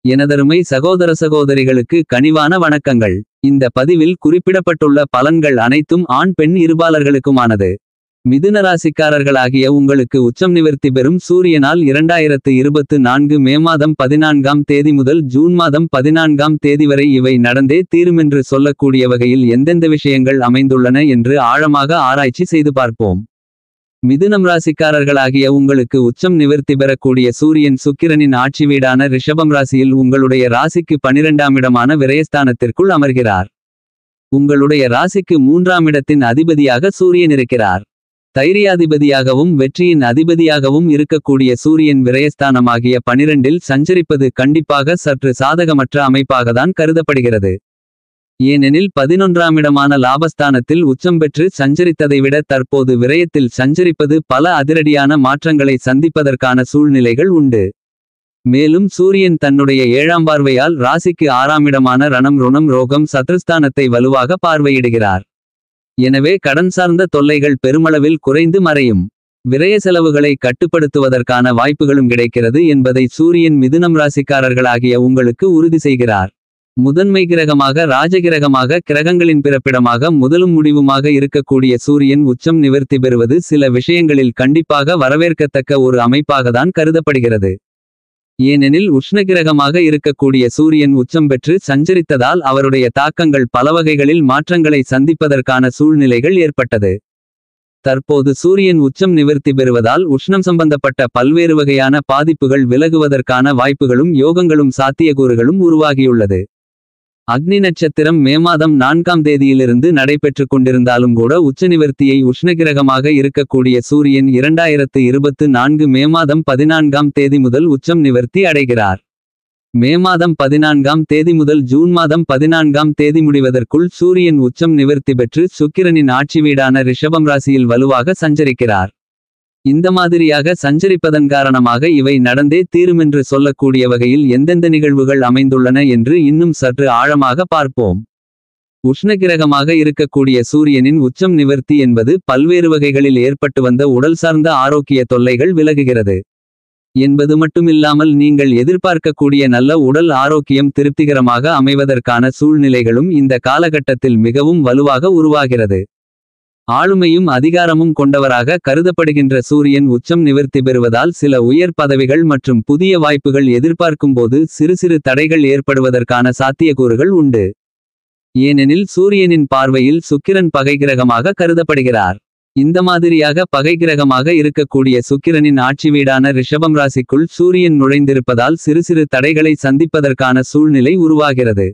எனதருமை சகோதர சகோதரிகளுக்கு கனிவான வணக்கங்கள். இந்த பதிவில் குறிப்பிடப்பட்டுள்ள பலன்கள் அனைத்தும் ஆண் பெண் இருபாலர்களுக்குமானது. மிதுன ராசிக்காரர்களாகிய உங்களுக்கு உச்சம் நிவர்த்தி பெறும் சூரியனால் 2024 மே மாதம் 14ஆம் தேதி முதல் ஜூன் மாதம் 14ஆம் தேதி வரை இவை நடந்தே தீருமென்று சொல்லக்கூடிய வகையில் எந்தெந்த விஷயங்கள் அமைந்துள்ளன என்று ஆழமாக ஆராய்ச்சி செய்து பார்ப்போம். மிதுனம் ராசிக்காரர்களாகிய உங்களுக்கு உச்சம் நிவர்த்தி பெறக்கூடிய சூரியன் சுக்கிரனின் ஆட்சி வீடான ரிஷபம் ராசியில் உங்களுடைய ராசிக்கு 12ஆம் இடமான விரயஸ்தானத்திற்குள் அமர்கிறார். உங்களுடைய ராசிக்கு 3ஆம் இடத்தின் அதிபதியாக சூரியன் இருக்கிறார். தைரியாதிபதியாகவும் வெற்றியின் அதிபதியாகவும் இருக்கக்கூடிய சூரியன் விரயஸ்தானமாகிய 12இல் சஞ்சரிப்பது கண்டிப்பாக சற்று சாதகமற்ற அமைப்பாகத்தான் கருதப்படுகிறது. ஏனெனில் 11ஆம் இடமான லாபஸ்தானத்தில் உச்சம் பெற்று சஞ்சரித்ததை விட தற்போது விரயத்தில் சஞ்சரிப்பது பல அதிரடியான மாற்றங்களை சந்திப்பதற்கான சூழ்நிலைகள் உண்டு. மேலும் சூரியன் தன்னுடைய 7ஆம் பார்வையால் ராசிக்கு 6ஆம் இடமான ரணம் ருணம் ரோகம் சத்ருஸ்தானத்தை வலுவாக பார்வையிடுகிறார். எனவே கடன் சார்ந்த தொல்லைகள் பெருமளவில் குறைந்து மறையும். விரய செலவுகளை கட்டுப்படுத்துவதற்கான வாய்ப்புகளும் கிடைக்கிறது என்பதை சூரியன் மிதுனம் ராசிக்காரர்களாகிய உங்களுக்கு உறுதி செய்கிறார். முதன்மை கிரகமாக ராஜகிரகமாக கிரகங்களின் பிறப்பிடமாக முதலும் முடிவுமாக இருக்கக்கூடிய சூரியன் உச்சம் நிவர்த்தி பெறுவது சில விஷயங்களில் கண்டிப்பாக வரவேற்கத்தக்க ஒரு அமைப்பாகத்தான் கருதப்படுகிறது. ஏனெனில் உஷ்ணகிரகமாக இருக்கக்கூடிய சூரியன் உச்சம் பெற்று சஞ்சரித்ததால் அவருடைய தாக்கங்கள் பலவகைகளில் மாற்றங்களை சந்திப்பதற்கான சூழ்நிலைகள் ஏற்பட்டது. தற்போது சூரியன் உச்சம் நிவர்த்தி பெறுவதால் உஷ்ணம் சம்பந்தப்பட்ட பல்வேறு வகையான பாதிப்புகள் விலகுவதற்கான வாய்ப்புகளும் யோகங்களும் சாத்தியக்கூறுகளும் உருவாகியுள்ளது. அக்னி நட்சத்திரம் மே மாதம் 4ஆம் தேதியிலிருந்து நடைபெற்று கொண்டிருந்தாலும் கூட உச்சநிவர்த்தியை உஷ்ணகிரகமாக இருக்கக்கூடிய சூரியன் 2024 மே மாதம் 14ஆம் தேதி முதல் உச்சம் நிவர்த்தி அடைகிறார். மே மாதம் 14ஆம் தேதி முதல் ஜூன் மாதம் 14ஆம் தேதி முடிவதற்குள் சூரியன் உச்சம் நிவர்த்தி பெற்று சுக்கிரனின் ஆட்சி வீடான ரிஷபம் ராசியில் வலுவாக சஞ்சரிக்கிறார். இந்த மாதிரியாக சஞ்சரிப்பதன் காரணமாக இவை நடந்தே தீருமென்று சொல்லக்கூடிய வகையில் எந்தெந்த நிகழ்வுகள் அமைந்துள்ளன என்று இன்னும் சற்று ஆழமாக பார்ப்போம். உஷ்ணகிரகமாக இருக்கக்கூடிய சூரியனின் உச்சம் நிவர்த்தி என்பது பல்வேறு வகைகளில் ஏற்பட்டு வந்த உடல் சார்ந்த ஆரோக்கிய தொல்லைகள் விலகுகிறது என்பது மட்டுமில்லாமல் நீங்கள் எதிர்பார்க்கக்கூடிய நல்ல உடல் ஆரோக்கியம் திருப்திகரமாக அமைவதற்கான சூழ்நிலைகளும் இந்த காலகட்டத்தில் மிகவும் வலுவாக உருவாகிறது. ஆளுமையும் அதிகாரமும் கொண்டவராக கருதப்படுகின்ற சூரியன் உச்சம் நிவர்த்தி பெறுவதால் சில உயர் பதவிகள் மற்றும் புதிய வாய்ப்புகள் எதிர்பார்க்கும்போது சிறு சிறு தடைகள் ஏற்படுவதற்கான சாத்தியக்கூறுகள் உண்டு. ஏனெனில் சூரியனின் பார்வையில் சுக்கிரன் பகைகிரகமாக கருதப்படுகிறார். இந்த மாதிரியாக பகைகிரகமாக இருக்கக்கூடிய சுக்கிரனின் ஆட்சி வீடான ரிஷபம் ராசிக்குள் சூரியன் நுழைந்திருப்பதால் சிறு சிறு தடைகளை சந்திப்பதற்கான சூழ்நிலை உருவாகிறது.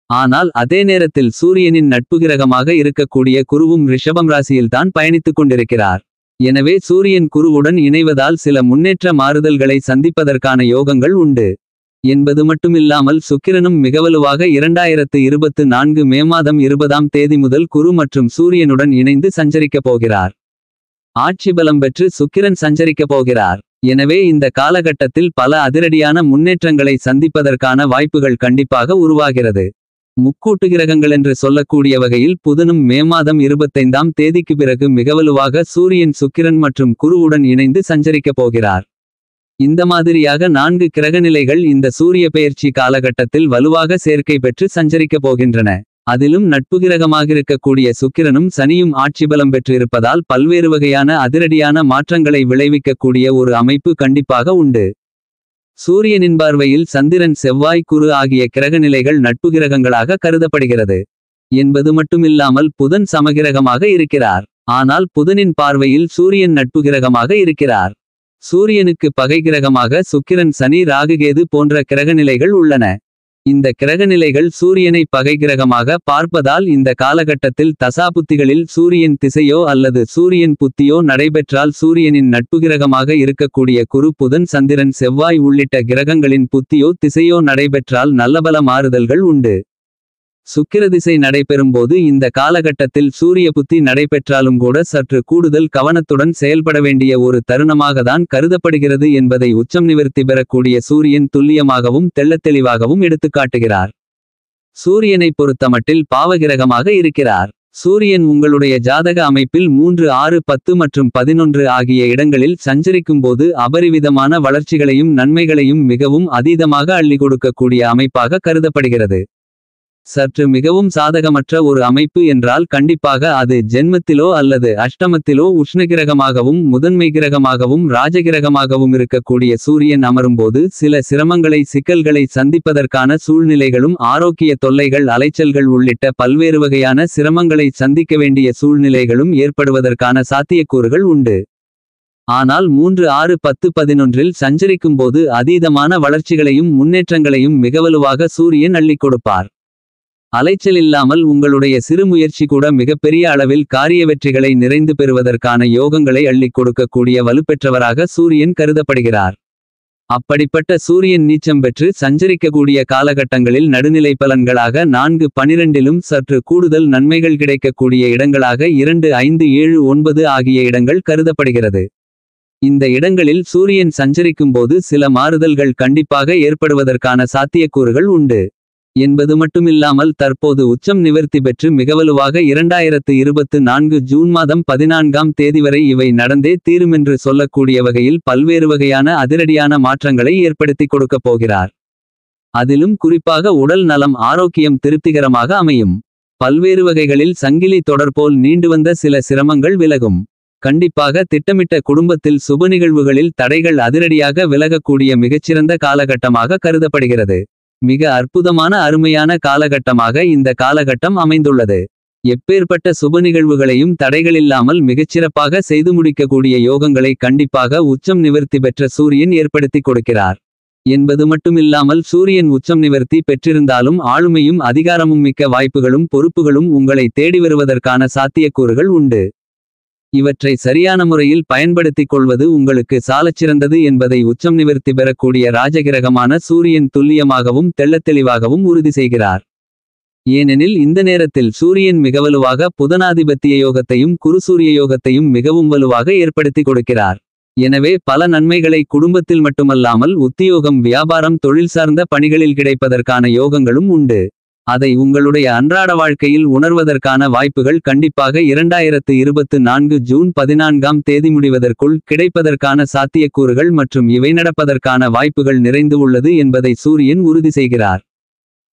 ஆனால் அதே நேரத்தில் சூரியனின் நட்புகிரகமாக இருக்கக்கூடிய குருவும் ரிஷபம் ராசியில்தான் பயணித்துக் கொண்டிருக்கிறார். எனவே சூரியன் குருவுடன் இணைவதால் சில முன்னேற்ற மாறுதல்களை சந்திப்பதற்கான யோகங்கள் உண்டு என்பது மட்டுமில்லாமல் சுக்கிரனும் மிகவலுவாக 2024 மே மாதம் 20ஆம் தேதி முதல் குரு மற்றும் சூரியனுடன் இணைந்து சஞ்சரிக்கப் போகிறார். ஆட்சி பலம் பெற்று சுக்கிரன் சஞ்சரிக்கப் போகிறார். எனவே இந்த காலகட்டத்தில் பல அதிரடியான முன்னேற்றங்களை சந்திப்பதற்கான வாய்ப்புகள் கண்டிப்பாக உருவாகிறது. முக்கூட்டு கிரகங்களென்று சொல்லக்கூடிய வகையில் புதனும் மே மாதம் 25ஆம் தேதிக்கு பிறகு மிகவலுவாக சூரியன் சுக்கிரன் மற்றும் குருவுடன் இணைந்து சஞ்சரிக்கப் போகிறார். இந்த மாதிரியாக 4 கிரகநிலைகள் இந்த சூரிய பெயர்ச்சி காலகட்டத்தில் வலுவாக சேர்க்கை பெற்று சஞ்சரிக்கப் போகின்றன. அதிலும் நட்புகிரகமாகிருக்கக்கூடிய சுக்கிரனும் சனியும் ஆட்சி பலம் பெற்று இருப்பதால் பல்வேறு வகையான அதிரடியான மாற்றங்களை விளைவிக்கக்கூடிய ஒரு அமைப்பு கண்டிப்பாக உண்டு. சூரியனின் பார்வையில் சந்திரன் செவ்வாய் குரு ஆகிய கிரகநிலைகள் நட்புகிரகங்களாக கருதப்படுகிறது என்பது மட்டுமில்லாமல் புதன் சமகிரகமாக இருக்கிறார். ஆனால் புதனின் பார்வையில் சூரியன் நட்புகிரகமாக இருக்கிறார். சூரியனுக்கு பகைகிரகமாக சுக்கிரன் சனி ராகுகேது போன்ற கிரகநிலைகள் உள்ளன. இந்த கிரகநிலைகள் சூரியனை பகைகிரகமாக பார்ப்பதால் இந்த காலகட்டத்தில் தசாபுத்திகளில் சூரியன் திசையோ அல்லது சூரியன் புத்தியோ நடைபெற்றால் சூரியனின் நட்புகிரகமாக இருக்கக்கூடிய குரு புதன் சந்திரன் செவ்வாய் உள்ளிட்ட கிரகங்களின் புத்தியோ திசையோ நடைபெற்றால் நல்லபல மாறுதல்கள் உண்டு. சுக்கிர திசை நடைபெறும்போது இந்த காலகட்டத்தில் சூரிய புத்தி நடைபெற்றாலும் கூட சற்று கூடுதல் கவனத்துடன் செயல்பட வேண்டிய ஒரு தருணமாகத்தான் கருதப்படுகிறது என்பதை உச்சம் நிவர்த்தி பெறக்கூடிய சூரியன் துல்லியமாகவும் தெள்ளத்தெளிவாகவும் எடுத்துக்காட்டுகிறார். சூரியனை பொறுத்தமட்டில் பாவகிரகமாக இருக்கிறார். சூரியன் உங்களுடைய ஜாதக அமைப்பில் 3 6 10 மற்றும் 11 ஆகிய இடங்களில் சஞ்சரிக்கும்போது அபரிவிதமான வளர்ச்சிகளையும் நன்மைகளையும் மிகவும் அதீதமாக அள்ளி கொடுக்கக்கூடிய அமைப்பாக கருதப்படுகிறது. சற்று மிகவும் சாதகமற்ற ஒரு அமைப்பு என்றால் கண்டிப்பாக அது ஜென்மத்திலோ அல்லது அஷ்டமத்திலோ உஷ்ணகிரகமாகவும் முதன்மை கிரகமாகவும் ராஜகிரகமாகவும் இருக்கக்கூடிய சூரியன் அமரும்போது சில சிரமங்களை சிக்கல்களை சந்திப்பதற்கான சூழ்நிலைகளும் ஆரோக்கிய தொல்லைகள் அலைச்சல்கள் உள்ளிட்ட பல்வேறு வகையான சிரமங்களை சந்திக்க வேண்டிய சூழ்நிலைகளும் ஏற்படுவதற்கான சாத்தியக்கூறுகள் உண்டு. ஆனால் 3 6 10 11 சஞ்சரிக்கும்போது அதீதமான வளர்ச்சிகளையும் முன்னேற்றங்களையும் மிகவலுவாக சூரியன் அள்ளிக் கொடுப்பார். அலைச்சல் இல்லாமல் உங்களுடைய சிறு முயற்சி கூட மிகப்பெரிய அளவில் காரிய வெற்றிகளை நிறைந்து பெறுவதற்கான யோகங்களை அள்ளிக் கொடுக்கக்கூடிய வலுப்பெற்றவராக சூரியன் கருதப்படுகிறார். அப்படிப்பட்ட சூரியன் நீச்சம் பெற்று சஞ்சரிக்கக்கூடிய காலகட்டங்களில் நடுநிலை பலன்களாக 4 12 சற்று கூடுதல் நன்மைகள் கிடைக்கக்கூடிய இடங்களாக 2 5 7 9 ஆகிய இடங்கள் கருதப்படுகிறது. இந்த இடங்களில் சூரியன் சஞ்சரிக்கும்போது சில மாறுதல்கள் கண்டிப்பாக ஏற்படுவதற்கான சாத்தியக்கூறுகள் உண்டு என்பது மட்டுமில்லாமல் தற்போது உச்சம் நிவர்த்தி பெற்று மிகவலுவாக 2024 ஜூன் மாதம் 14ஆம் தேதி வரை இவை நடந்தே தீருமென்று சொல்லக்கூடிய வகையில் பல்வேறு வகையான அதிரடியான மாற்றங்களை ஏற்படுத்தி கொடுக்கப் போகிறார். அதிலும் குறிப்பாக உடல் நலம் ஆரோக்கியம் திருப்திகரமாக அமையும். பல்வேறு வகைகளில் சங்கிலி தொடர்போல் நீண்டுவந்த சில சிரமங்கள் விலகும். கண்டிப்பாக திட்டமிட்ட குடும்பத்தில் சுப நிகழ்வுகளில் தடைகள் அதிரடியாக விலகக்கூடிய மிகச்சிறந்த காலகட்டமாக கருதப்படுகிறது. மிக அற்புதமான அருமையான காலகட்டமாக இந்த காலகட்டம் அமைந்துள்ளது. எப்பேற்பட்ட சுப நிகழ்வுகளையும் தடைகளில்லாமல் மிகச்சிறப்பாக செய்து முடிக்கக்கூடிய யோகங்களை கண்டிப்பாக உச்சம் நிவர்த்தி பெற்ற சூரியன் ஏற்படுத்தி கொடுக்கிறார் என்பது மட்டுமில்லாமல் சூரியன் உச்சம் நிவர்த்தி பெற்றிருந்தாலும் ஆளுமையும் அதிகாரமும் மிக்க வாய்ப்புகளும் பொறுப்புகளும் உங்களை தேடி வருவதற்கான சாத்தியக்கூறுகள் உண்டு. இவற்றை சரியான முறையில் பயன்படுத்திக் கொள்வது உங்களுக்கு சாலச்சிறந்தது என்பதை உச்சம் நிவர்த்தி பெறக்கூடிய ராஜகிரகமான சூரியன் துல்லியமாகவும் தெள்ளத்தெளிவாகவும் உறுதி செய்கிறார். ஏனெனில் இந்த நேரத்தில் சூரியன் மிகவலுவாக புதனாதிபத்திய யோகத்தையும் குருசூரிய யோகத்தையும் மிகவும் வலுவாக ஏற்படுத்தி கொடுக்கிறார். எனவே பல நன்மைகளை குடும்பத்தில் மட்டுமல்லாமல் உத்தியோகம் வியாபாரம் தொழில் சார்ந்த பணிகளில் கிடைப்பதற்கான யோகங்களும் உண்டு. அதை உங்களுடைய அன்றாட வாழ்க்கையில் உணர்வதற்கான வாய்ப்புகள் கண்டிப்பாக 2024 ஜூன் 14ஆம் தேதி முடிவதற்குள் கிடைப்பதற்கான சாத்தியக்கூறுகள் மற்றும் இவை நடப்பதற்கான வாய்ப்புகள் நிறைந்து உள்ளது என்பதை சூரியன் உறுதி செய்கிறார்.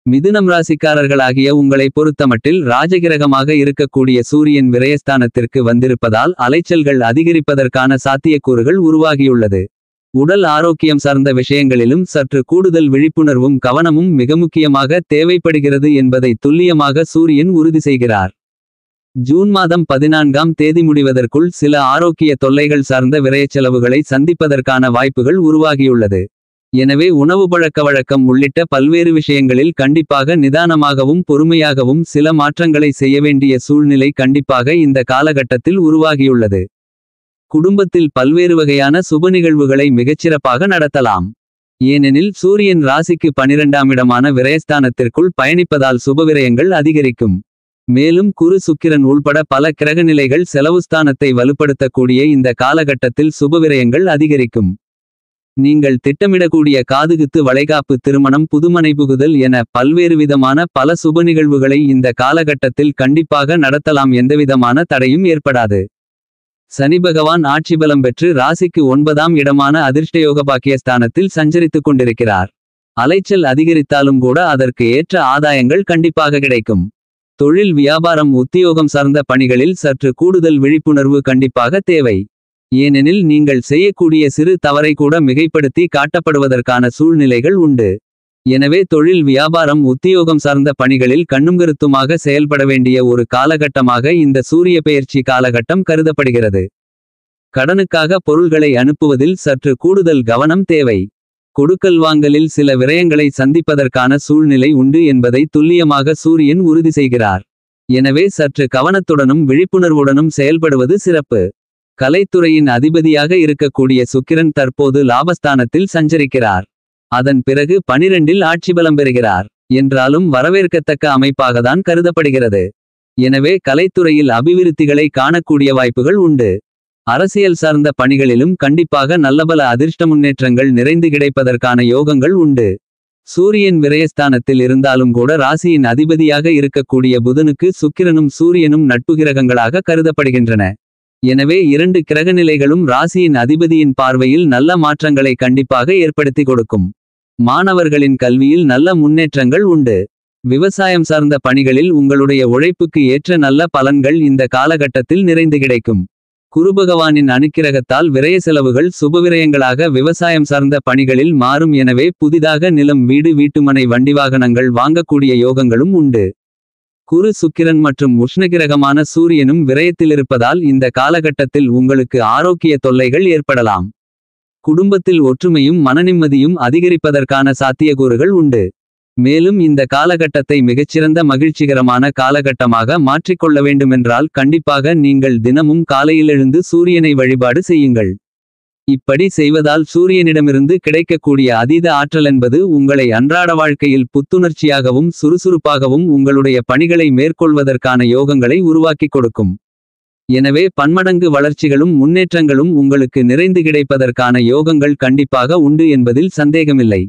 மிதுனம் ராசிக்காரர்களாகிய உங்களை பொறுத்தமட்டில் ராஜகிரகமாக இருக்கக்கூடிய சூரியன் விரயஸ்தானத்திற்கு வந்திருப்பதால் அலைச்சல்கள் அதிகரிப்பதற்கான சாத்தியக்கூறுகள் உருவாகியுள்ளது. உடல் ஆரோக்கியம் சார்ந்த விஷயங்களிலும் சற்று கூடுதல் விழிப்புணர்வும் கவனமும் மிக முக்கியமாக தேவைப்படுகிறது என்பதை துல்லியமாக சூரியன் உறுதி செய்கிறார். ஜூன் மாதம் 14ஆம் தேதி முடிவதற்குள் சில ஆரோக்கிய தொல்லைகள் சார்ந்த விரயச்செலவுகளை சந்திப்பதற்கான வாய்ப்புகள் உருவாகியுள்ளது. எனவே உணவு பழக்க வழக்கம் உள்ளிட்ட பல்வேறு விஷயங்களில் கண்டிப்பாக நிதானமாகவும் பொறுமையாகவும் சில மாற்றங்களை செய்ய வேண்டிய சூழ்நிலை கண்டிப்பாக இந்த காலகட்டத்தில் உருவாகியுள்ளது. குடும்பத்தில் பல்வேறு வகையான சுப நிகழ்வுகளை மிகச்சிறப்பாக நடத்தலாம். ஏனெனில் சூரியன் ராசிக்கு 12ஆம் இடமான விரயஸ்தானத்திற்குள் பயணிப்பதால் சுபவிரயங்கள் அதிகரிக்கும். மேலும் குரு சுக்கிரன் உள்பட பல கிரகநிலைகள் செலவுஸ்தானத்தை வலுப்படுத்தக்கூடிய இந்த காலகட்டத்தில் சுபவிரயங்கள் அதிகரிக்கும். நீங்கள் திட்டமிடக்கூடிய காதுகுத்து வளைகாப்பு திருமணம் புதுமனை புகுதல் என பல்வேறு விதமான பல சுப நிகழ்வுகளை இந்த காலகட்டத்தில் கண்டிப்பாக நடத்தலாம். எந்தவிதமான தடையும் ஏற்படாது. சனி பகவான் ஆட்சி பலம் பெற்று ராசிக்கு 9ஆம் இடமான அதிர்ஷ்டயோக பாக்கியஸ்தானத்தில் சஞ்சரித்துக் கொண்டிருக்கிறார். அலைச்சல் அதிகரித்தாலும் கூட அதற்கு ஏற்ற ஆதாயங்கள் கண்டிப்பாக கிடைக்கும். தொழில் வியாபாரம் உத்தியோகம் சார்ந்த பணிகளில் சற்று கூடுதல் விழிப்புணர்வு கண்டிப்பாக தேவை. ஏனெனில் நீங்கள் செய்யக்கூடிய சிறு தவறை கூட மிகைப்படுத்தி காட்டப்படுவதற்கான சூழ்நிலைகள் உண்டு. எனவே தொழில் வியாபாரம் உத்தியோகம் சார்ந்த பணிகளில் கண்ணுங்கருத்துமாக செயல்பட வேண்டிய ஒரு காலகட்டமாக இந்த சூரிய பெயர்ச்சி காலகட்டம் கருதப்படுகிறது. கடனுக்காக பொருள்களை அனுப்புவதில் சற்று கூடுதல் கவனம் தேவை. கொடுக்கல் வாங்கலில் சில விரயங்களை சந்திப்பதற்கான சூழ்நிலை உண்டு என்பதை துல்லியமாக சூரியன் உறுதி செய்கிறார். எனவே சற்று கவனத்துடனும் விழிப்புணர்வுடனும் செயல்படுவது சிறப்பு. கலைத்துறையின் அதிபதியாக இருக்கக்கூடிய சுக்கிரன் தற்போது லாபஸ்தானத்தில் சஞ்சரிக்கிறார். அதன் பிறகு 12இல் ஆட்சி பலம் பெறுகிறார் என்றாலும் வரவேற்கத்தக்க அமைப்பாகத்தான் கருதப்படுகிறது. எனவே கலைத்துறையில் அபிவிருத்திகளை காணக்கூடிய வாய்ப்புகள் உண்டு. அரசியல் சார்ந்த பணிகளிலும் கண்டிப்பாக நல்லபல அதிர்ஷ்ட முன்னேற்றங்கள் நிறைந்து கிடைப்பதற்கான யோகங்கள் உண்டு. சூரியன் விரயஸ்தானத்தில் இருந்தாலும் கூட ராசியின் அதிபதியாக இருக்கக்கூடிய புதனுக்கு சுக்கிரனும் சூரியனும் நட்பு கிரகங்களாக கருதப்படுகின்றன. எனவே இரண்டு கிரகநிலைகளும் ராசியின் அதிபதியின் பார்வையில் நல்ல மாற்றங்களை கண்டிப்பாக ஏற்படுத்தி கொடுக்கும். மாணவர்களின் கல்வியில் நல்ல முன்னேற்றங்கள் உண்டு. விவசாயம் சார்ந்த பணிகளில் உங்களுடைய உழைப்புக்கு ஏற்ற நல்ல பலன்கள் இந்த காலகட்டத்தில் நிறைந்து கிடைக்கும். குருபகவானின் அனுக்கிரகத்தால் விரய செலவுகள் சுபவிரயங்களாக விவசாயம் சார்ந்த பணிகளில் மாறும். எனவே புதிதாக நிலம் வீடு வீட்டுமனை வண்டிவாகனங்கள் வாங்கக்கூடிய யோகங்களும் உண்டு. குரு சுக்கிரன் மற்றும் உஷ்ணகிரகமான சூரியனும் விரயத்திலிருப்பதால் இந்த காலகட்டத்தில் உங்களுக்கு ஆரோக்கிய தொல்லைகள் ஏற்படலாம். குடும்பத்தில் ஒற்றுமையும் மனநிம்மதியும் அதிகரிப்பதற்கான சாத்தியக்கூறுகள் உண்டு. மேலும் இந்த காலகட்டத்தை மிகச்சிறந்த மகிழ்ச்சிகரமான காலகட்டமாக மாற்றிக்கொள்ள வேண்டுமென்றால் கண்டிப்பாக நீங்கள் தினமும் காலையில் எழுந்து சூரியனை வழிபாடு செய்யுங்கள். இப்படி செய்வதால் சூரியனிடமிருந்து கிடைக்கக்கூடிய அதீத ஆற்றல் என்பது உங்களை அன்றாட வாழ்க்கையில் புத்துணர்ச்சியாகவும் சுறுசுறுப்பாகவும் உங்களுடைய பணிகளை மேற்கொள்வதற்கான யோகங்களை உருவாக்கிக் கொடுக்கும். எனவே பன்மடங்கு வளர்ச்சிகளும் முன்னேற்றங்களும் உங்களுக்கு நிறைந்து கிடைப்பதற்கான யோகங்கள் கண்டிப்பாக உண்டு என்பதில் சந்தேகமில்லை.